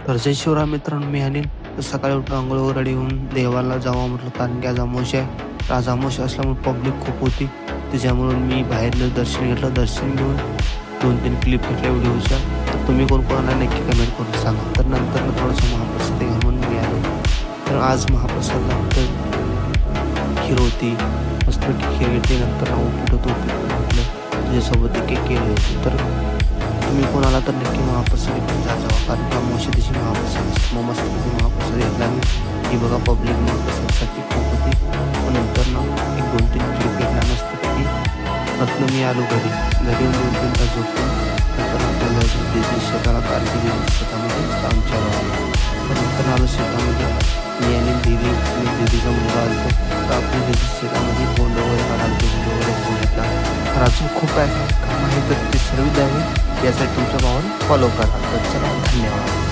तर जय शिवराय मित्रांनो, मी अनिल. तर सकाळी उठून अंघोळ वगैरे रेडी होऊन देवाला जावं म्हटलं, कारण की आज अमावस्या आहे. तर आज अमावस्या असल्यामुळे पब्लिक खूप होती. त्याच्यामुळे मी बाहेरनं दर्शन घेतलं. दर्शन घेऊन 2-3 क्लिप घेतल्या व्हिडिओच्या. तर तुम्ही कोणाला नक्की कमेंट करून सांगा. तर नंतर थोडंसं महाप्रसाद घ्या म्हणून मी आलो. तर आज महाप्रसादला खीर होती. मस्तपैकी खीर घेतली. नंतर उपीट होतं. उपीट म्हटलं तुझ्यासोबत एक केळी होती. तर तुम्ही कोणाला तर नक्की महाप्रसाद घेऊन जावा, कारण की अमावस्या दिवशी महाप्रसाद असतो. मग मस्तपैकी महाप्रसाद घेतला मी. ही बघा पब्लिक महाप्रसादसाठी खूप होती. मग नंतर ना एक 2-3 क्लिप घेतल्या मस्तपैकी. नंतर मी आलो घरी. घरी येऊन 2-3 तास झोपलो. नंतर आपल्याला दिदी शेताला, कारण की दिदी शेतामध्ये आमच्या गावाला. तर नंतर आलो शेतामध्ये. मी आणि दिदी आणि दिदीचा मुलगा आलो. तर आपली दिदी शेतामध्ये बोंड वगैरे काढायला, बोंड वगैरे घेतला. तर अजून खूप काय काम आहे, तर ते सर्व द्यावे यासाठी तुमच्या भावाला फॉलो करा. तर चला, धन्यवाद.